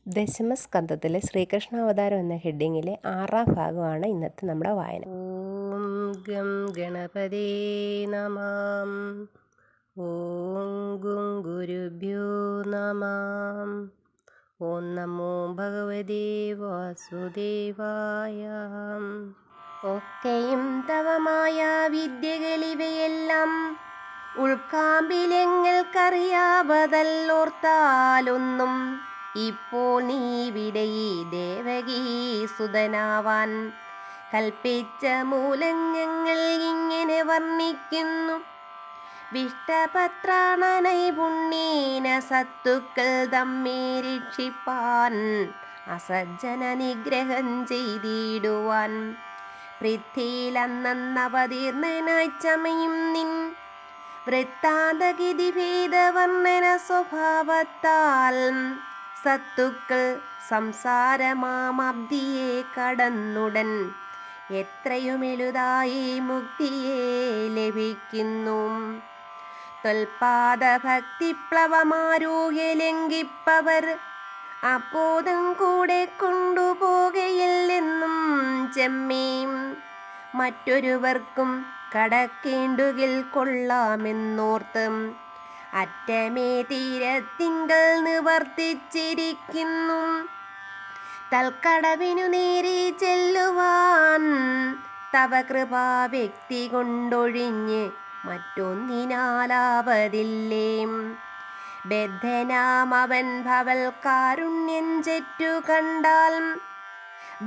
ദശമസ്കന്ധത്തിലെ ശ്രീകൃഷ്ണാവതാരം എന്ന ഹെഡിങ്ങിലെ 6ാം ഭാഗമാണ് ഇന്നത്തെ നമ്മുടെ വായന. ഓം ഗം ഗണപതേ നമഃ. ഓം ഗും ഗുരുഭ്യോ നമഃ. ഓം നമോ ഭഗവതേ വാസുദേവായ. ഒക്കെയും തവമായ വിദ്യകളിവയെല്ലാം ഉൾക്കാമ്പിലെങ്ങൾക്കറിയാവതല്ലോർത്താലൊന്നും ഇപ്പോൾ നീ വിടയി ദേവകീ സുതനാവാൻ കൽപ്പിച്ച മൂലം ഞങ്ങൾ ഇങ്ങനെ വർണ്ണിക്കുന്നു. വിഷ്ടപത്രാണനൈപുണ്യേന സത്തുക്കൾ തമ്മെ രക്ഷിപ്പാൻ അസജ്ജന നിഗ്രഹം ചെയ്തിടുവാൻ പൃഥ്വിയിലന്നവതീർണനായി ചമയും നിൻ വൃത്താന്തഗതി ഭേദവർണ്ണന സ്വഭാവത്താൽ സത്തുക്കൾ സംസാരമാമബ്ദിയെ കടന്നുടൻ എത്രയുമെളുതായി മുക്തിയെ ലഭിക്കുന്നു. ത്വൽപാദഭക്തിപ്ലവമാരൂഹ്യ ലംഘിപ്പവർ അബോധം കൂടെ കൊണ്ടുപോകയില്ലെന്നും ചെമ്മേ മറ്റൊരുവർക്കും കടക്കേണ്ടുകിൽ കൊള്ളാമെന്നോർത്ത് അറ്റമേ തീരത്തിങ്കൽ നിവർത്തിച്ചിരിക്കുന്നു. തൽക്കടവിനു നേരെ ചെല്ലുവാൻ തവ കൃപാ വ്യക്തി കൊണ്ടൊഴിഞ്ഞ് മറ്റൊന്നിനാലാവതില്ലേ. ബദ്ധനാമവൻ ഭവൽ കാരുണ്യം ചെറ്റു കണ്ടാൽ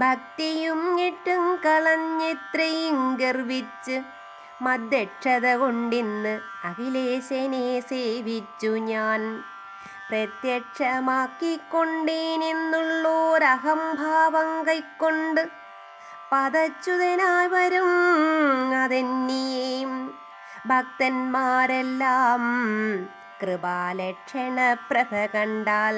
ഭക്തിയും ഞെട്ടും കളഞ്ഞെത്രയും ഗർവിച്ച് മദ്ദക്ഷത കൊണ്ടിന്ന് അഖിലേശനെ സേവിച്ചു ഞാൻ. പ്രത്യക്ഷമാക്കിക്കൊണ്ടേനെന്നുള്ളോരഹംഭാവം കൈക്കൊണ്ട് പദച്യുതനായി വരും അതെന്നിയേയും ഭക്തന്മാരെല്ലാം കൃപാലക്ഷണ പ്രഭ കണ്ടാൽ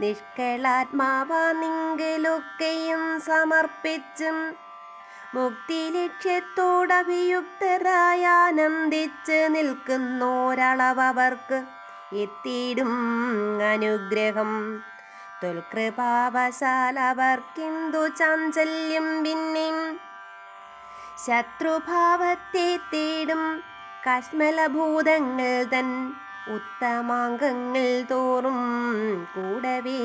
നിഷ്കളാത്മാവാണെങ്കിലൊക്കെയും സമർപ്പിച്ചും മുക്തി ലക്ഷ്യത്തോടഭിയുക്തരായ ആനന്ദിച്ച് നിൽക്കുന്നോരളവർക്ക് എത്തിയിടും അനുഗ്രഹം. ത്വൽകൃപാവശാൽ അവർക്കെന്തു ചാഞ്ചല്യം പിന്നെയും ശത്രുഭാവത്തെ തേടും കശ്മലഭൂതങ്ങൾ തൻ ഉത്തമാംഗങ്ങൾ തോറും കൂടവേ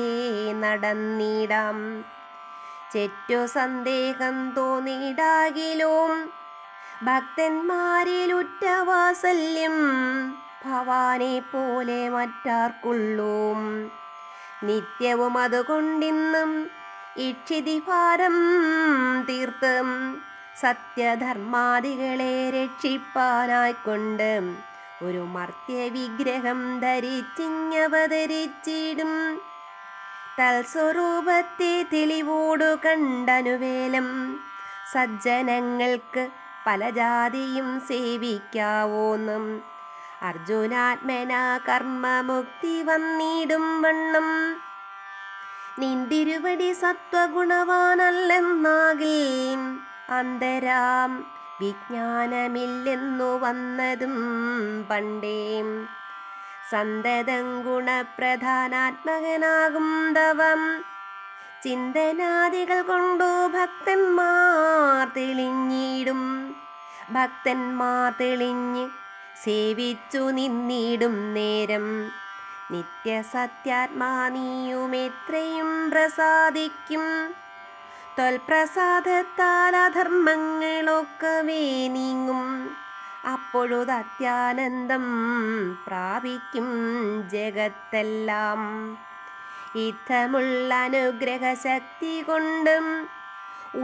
നടന്നിടാം. ചെറ്റു സന്ദേഹം തോന്നിടാകിലും ഭക്തന്മാരിലുറ്റ വാത്സല്യം ഭവാനെ പോലെ മറ്റാർക്കുള്ളൂ. നിത്യവും അതുകൊണ്ടിന്നും ഇക്ഷിതിഭാരം തീർത്ത് സത്യധർമാദികളെ രക്ഷിപ്പാനായിക്കൊണ്ട് ഒരു മർത്യവിഗ്രഹം ധരിച്ചിങ്ങവതരിച്ചിടും. തൽസ്വരൂപത്തെ തെളിവോടു കണ്ടനുവേലം സജ്ജനങ്ങൾക്ക് പല ജാതിയും സേവിക്കാവോന്നും അർജുനാത്മനാ കർമ്മമുക്തി വന്നിടും വണ്ണം നിന്തിരുവടി സത്വഗുണവാനല്ലെന്നാകിൽ അന്തരാം വിജ്ഞാനമില്ലെന്നു വന്നതും പണ്ടേ. സന്തതം ഗുണപ്രധാനാത്മകനാകും തവം ചിന്തനാദികൾ കൊണ്ടു ഭക്തന്മാർ തെളിഞ്ഞിടും. ഭക്തന്മാർ തെളിഞ്ഞ് സേവിച്ചു നിന്നിടും നേരം നിത്യസത്യാത്മാ നീയും എത്രയും പ്രസാദിക്കും. ത്വൽപ്രസാദത്താൽ അധർമ്മങ്ങളൊക്കവേ നീങ്ങും. അപ്പോഴത് അത്യാനന്ദം പ്രാപിക്കും ജഗത്തെല്ലാം. ഇത്തമുള്ള അനുഗ്രഹശക്തി കൊണ്ടും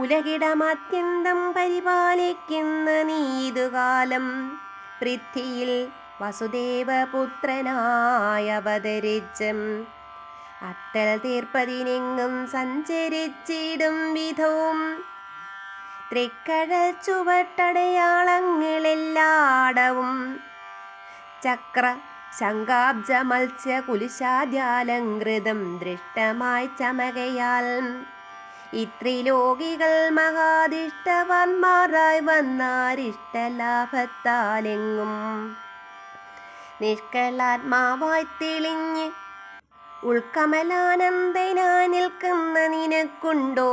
ഉലകിടമത്യന്തം പരിപാലിക്കുന്ന നീതുകാലം പൃഥ്വിയിൽ വസുദേവപുത്രനായി അവതരിച്ചും അട്ടൽ തീർപ്പതിനെങ്ങും സഞ്ചരിച്ചിടും വിധവും തൃക്കടൽ ചുവട്ടടയാളങ്ങളെല്ലാടവും ചക്ര ശംഖാബ്ജ മത്സ്യ കുലിശാദ്യാലങ്കൃതം ദൃഷ്ടമായി ചമകയാൽ ഇത്രിലോകികൾ മഹാദിഷ്ടവാന്മാരായി വന്നാരിഷ്ടലാഭത്താലെങ്ങും നിഷ്കളാത്മാവായി തെളിഞ്ഞ് ഉൾക്കമലാനന്ദനായി നമുക്കുണ്ടോ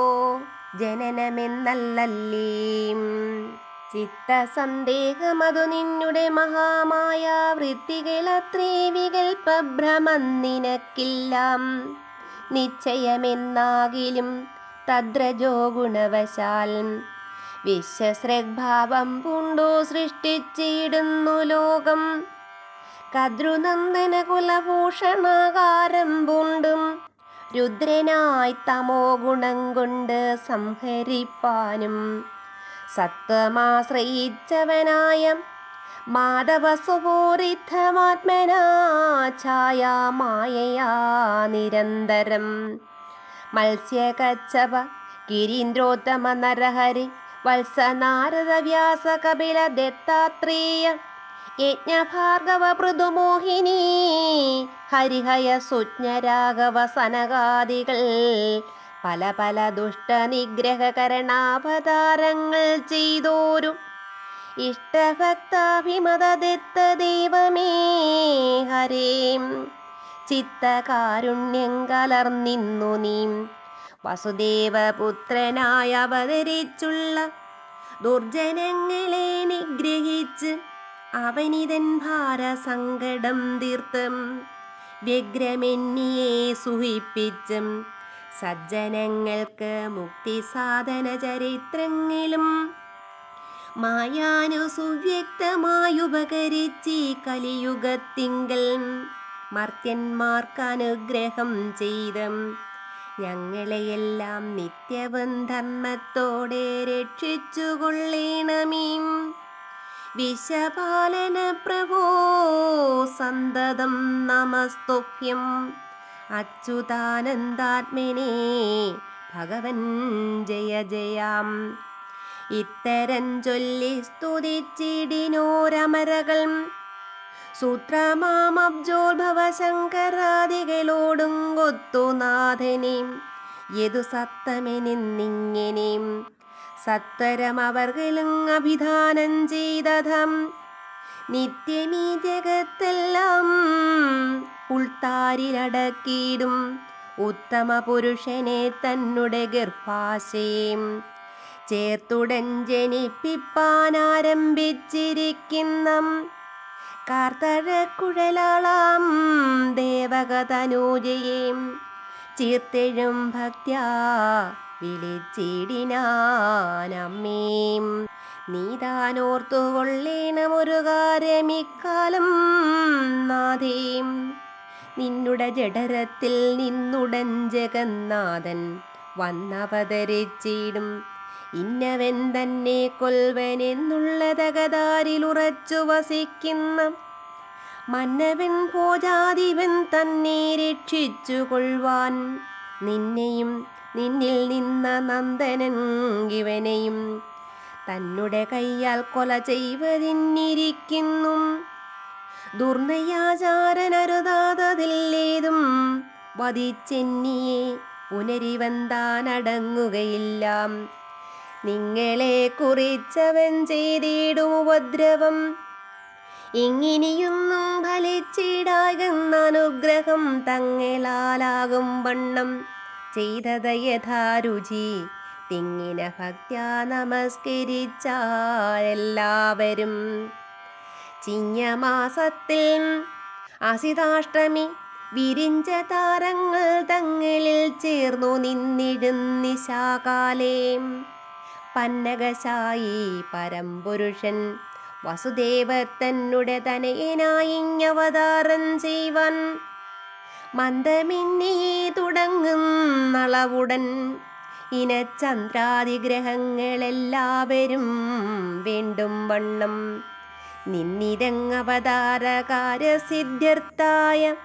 ജനനമെന്നല്ലേ? ചിത്തസന്ദേഹമതു നിന്നുടെ മഹാമായ വൃത്തികളത്രേ വികൽപ്പഭ്രമം നിനക്കില്ലാം നിശ്ചയമെന്നാകിലും തദ്രജോ ഗുണവശാൽ വിശ്വസൃഗ്ഭാവം പൂണ്ടോ സൃഷ്ടിച്ചിടുന്നു ലോകം. കദ്രുനന്ദന കുലഭൂഷണാകാരം പൂണ്ടും രുദ്രനായി തമോ ഗുണം കൊണ്ട് സംഹരിപ്പാനും സത്വമാശ്രയിച്ചവനായ മാധവസ്വപൂരിതമാത്മനാ ഛായാമായയാ നിരന്തരം മത്സ്യകച്ചപ ഗിരീന്ദ്രോത്തമ നരഹരി വത്സ നാരദ വ്യാസ കപില ദത്താത്രേയ യജ്ഞഭാർഗവ പൃഥുമോഹിനി ഹരിഹയ സുജ്ഞരാഘവ സനകാദികൾ പല പല ദുഷ്ടനിഗ്രഹകരണാവതാരങ്ങൾ ചെയ്തോരും ഇഷ്ടഭക്താഭിമതദത്ത ദൈവമേ ഹരേ ചിത്തകാരുണ്യം കലർന്നിന്നു നീ വസുദേവപുത്രനായ അവതരിച്ചുള്ള ദുർജനങ്ങളെ നിഗ്രഹിച്ച് അവനിതൻ ഭാരസങ്കടം തീർത്തും വ്യഗ്രമെന്നിയെ സുഹിപ്പിച്ചും സജ്ജനങ്ങൾക്ക് മുക്തി സാധന ചരിത്രങ്ങളും മായാനുസുവ്യക്തമായുപകരിച്ചീ കലിയുഗത്തിങ്കൽ മർത്യന്മാർക്കനുഗ്രഹം ചെയ്തും ഞങ്ങളെയെല്ലാം നിത്യവും ധർമ്മത്തോടെ രക്ഷിച്ചുകൊള്ളേണമേ. വിശ്വപാലന പ്രഭോ സന്തതം നമസ്തുഭ്യം അച്യുതാനന്ദാത്മനേ ഭഗവൻ ജയ ജയാം. ഇത്തരം ചൊല്ലി സ്തുതിച്ചിടിനോരമരകൾ സൂത്രമാമബ്ജോത്ഭവ ശങ്കരാദികളോടും കൊത്തുനാഥനെയും യതു സത്തമെനിന്നിങ്ങനെയും സത്വരം അവർകളും അഭിധാനം ചെയ്തതം. നിത്യമീ ജഗത്തെല്ലാം ഉൾത്താരിലടക്കിയിടും ഉത്തമ പുരുഷനെ തന്നെ ഗർഭാശയം ചേർത്തുടൻ ജനിപ്പിപ്പാനാരംഭിച്ചിരിക്കുന്ന കാർത്തഴക്കുഴലാളാം ദേവകതനൂജയേം ചീർത്തെഴും ഭക്ത്യാ വിളിച്ചിടിനാനമ്മേം. നീതാനോർത്തുകൊള്ളേണമൊരു കാര്യമിക്കാലം നാഥേം. നിന്നുടെ ജഠരത്തിൽ നിന്നുടൻ ജഗന്നാഥൻ വന്നവതരിച്ചിടും. ഇന്നവൻ തന്നെ കൊൽവനെന്നുള്ള തകതാരിലുറച്ചു വസിക്കുന്ന മന്നവൻ ഭോജാധിപൻ തന്നെ രക്ഷിച്ചു കൊള്ളുവാൻ നിന്നെയും നിന്നിൽ നിന്ന നന്ദനൻ ഇവനെയും തന്നെ കയ്യാൽ കൊല ചെയ്വതിന്നിരിക്കുന്നു. ദുർനയാചാരനരുതാതതില്ലേതും വധിച്ചെന്നിയെ പുനരിവന്താനടങ്ങുകയില്ല. നിങ്ങളെ കുറിച്ചവൻ ചെയ്തിടും ഉപദ്രവം ഇങ്ങിനിയൊന്നും ഫലിച്ചിടാകുന്ന അനുഗ്രഹം തങ്ങളാലാകും വണ്ണം ചെയ്തത് യഥാരുചി. തിങ്ങിന ഭക്ത്യാ നമസ്കരിച്ചാലെല്ലാവരും. ചിങ്ങമാസത്തിൽ അസിതാഷ്ടമി വിരിഞ്ച താരങ്ങൾ തങ്ങളിൽ ചേർന്നു നിന്നിടുന്നിശാകാലേ പന്നകശായി പരമ്പുരുഷൻ വസുദേവർ തന്നെ തനയനായിങ്ങവതാരം ചെയ്വൻ. മന്ദമിന്നേ തുടങ്ങും നളവുടൻ ഇനചന്ദ്രാദിഗ്രഹങ്ങളെല്ലാവരും വേണ്ടും വണ്ണം നിന്നിരങ്ങവതാരകാര്യസിദ്ധ്യർത്ഥായ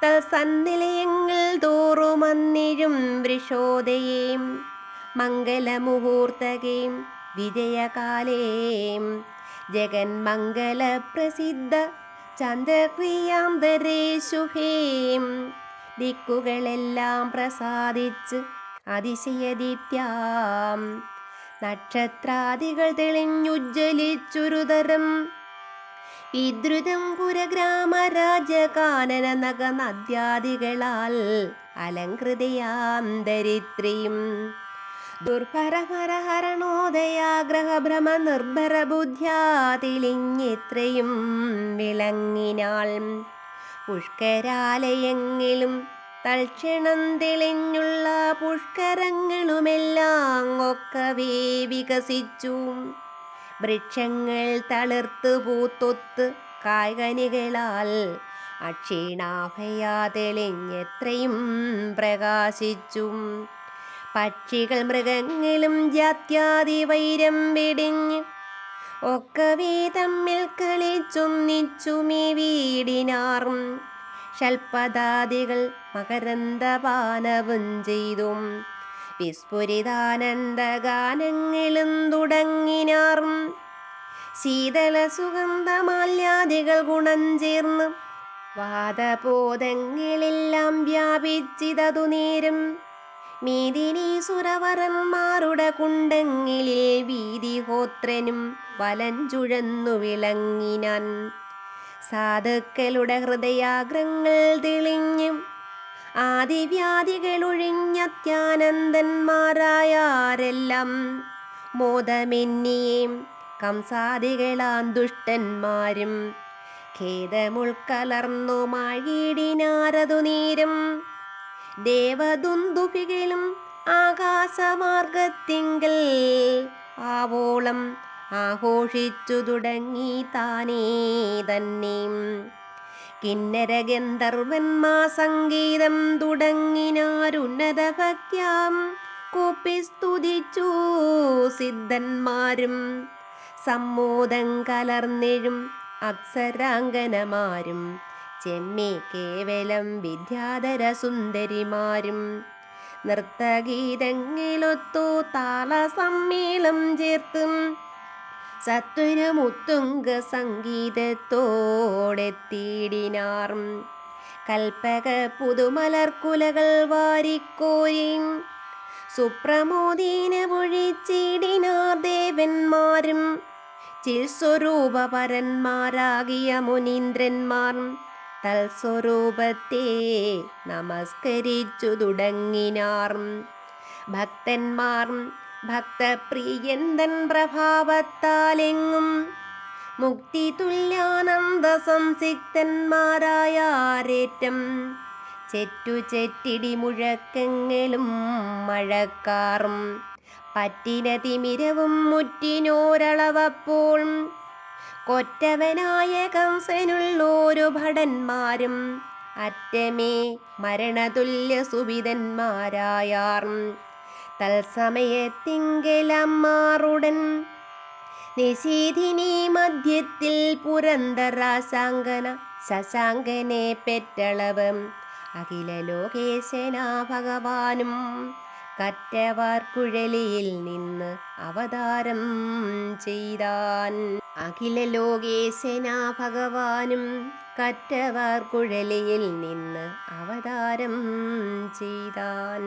തൽസന്നിലയങ്ങൾ തോറുമന്നിഴും വൃഷോദയേം മംഗലമുഹൂർത്തകേം വിജയകാലേം ജഗന്മംഗലപ്രസിദ്ധ ചന്ദ്രക്രിയാന്തരേ ശുഭേം. ദിക്കുകളെല്ലാം പ്രസാദിച്ച് അതിശയദീപ്ത്യാം നക്ഷത്രാദികൾ തെളിഞ്ഞുജ്വലിച്ചുരുതരം വിദ്രുതം പുരഗ്രാമരാജകാനന നഗ നദ്യാദികളാൽ അലങ്കൃതയാം ദരിദ്രിയും. ദുർഭരഭരഹരണോദയാഗ്രഹഭ്രമ നിർഭര ബുദ്ധ്യാ തെളിഞ്ഞെത്രയും വിളങ്ങിനാൾ. പുഷ്കരാലയങ്ങളും തൽക്ഷണം തെളിഞ്ഞുള്ള പുഷ്കരങ്ങളുമെല്ലാം ഒക്കവേ വികസിച്ചു. വൃക്ഷങ്ങൾ തളിർത്ത് പൂത്തൊത്ത് കായ്കനികളാൽ അക്ഷീണാഭയാ തെളിഞ്ഞെത്രയും പ്രകാശിച്ചു. പക്ഷികൾ മൃഗങ്ങളും ജാത്യാദി വൈരം വെടിഞ്ഞ് ഒക്കവേ തമ്മിൽ കളിച്ചൊന്നിച്ചുമീ വീടിനാറും. ഷൽപദാദികൾ മകരന്ദപാനവും ചെയ്തും വിസ്ഫുരിതാനന്ദഗാനങ്ങളും തുടങ്ങിനാറും. ശീതള സുഗന്ധമാല്യാദികൾ ഗുണം ചേർന്ന് വാദബോധങ്ങളെല്ലാം വ്യാപിച്ചിതതു നേരം. മേദിനി സുരവരന്മാരുടെ കുണ്ടങ്ങളിൽ വീതിഹോത്രനും വലഞ്ചുഴന്നു വിളങ്ങിനാൻ. സാധുക്കളുടെ ഹൃദയാഗ്രങ്ങൾ തെളിഞ്ഞും ആദിവ്യാധികളൊഴിഞ്ഞത്യാനന്ദന്മാരായാരെല്ലാം മോദമെന്നിയേം കംസാദികളാം ദുഷ്ടന്മാരും ഖേദമുൾക്കലർന്നു മാഴിയിടിനാരതു നേരം. ദേവദുന്ദുഭികളും ആകാശമാർഗത്തിങ്കൽ ആവോളം ആഘോഷിച്ചു തുടങ്ങി താനേ തന്നെ. കിന്നര ഗന്ധർവന്മാ സംഗീതം തുടങ്ങിനാരുന്നത ഭക്ത്യാം കൂപ്പിസ്തുതിച്ചു സിദ്ധന്മാരും. സമ്മോദം കലർന്നെഴും അപ്സരാംഗനമാരും ചെമ്മേ കേവലം വിദ്യാധര സുന്ദരിമാരും. നൃത്തഗീതങ്ങളൊത്തു താളസമ്മേളം ചേർത്തും സത്വരമുത്തുംഗ സംഗീതത്തോടെത്തിയിടിനാറും. കൽപ്പക പുതുമലർക്കുലകൾ വാരിക്കോരിയും സുപ്രമോദീന പൊഴിച്ചിടിനാർ ദേവന്മാരും. ചിൽസ്വരൂപപരന്മാരാകിയ മുനീന്ദ്രന്മാർ തൽസ്വരൂപത്തെ നമസ്കരിച്ചു തുടങ്ങിനാർ. ഭക്തന്മാർ ഭക്തപ്രിയന്തൻ പ്രഭാവത്താലെങ്ങും മുക്തി തുല്യാനന്ദ സംസിക്തന്മാരായാരേറ്റം. ചെറ്റുചെറ്റിടി മുഴക്കങ്ങളും മഴക്കാറും പറ്റിന തിമിരവും മുറ്റിനോരളവപ്പോൾ. കൊറ്റവനായ കംസനുള്ളോരു ഭടന്മാരും അറ്റമേ മരണതുല്യ സുവിധന്മാരായാർ. തത്സമയത്തിങ്കലമ്മാറുടൻ നിശീധിനി മധ്യത്തിൽ പുരന്ദരാശാങ്കന ശശാങ്കനെ പെറ്റളവ് അഖില ലോകേശനാ ഭഗവാനും കറ്റവാർ കുഴലിയിൽ നിന്ന് അവതാരം ചെയ്താൻ. അഖില ലോകേശനാ ഭഗവാനും കറ്റവാർ കുഴലിയിൽ നിന്ന് അവതാരം ചെയ്താൻ.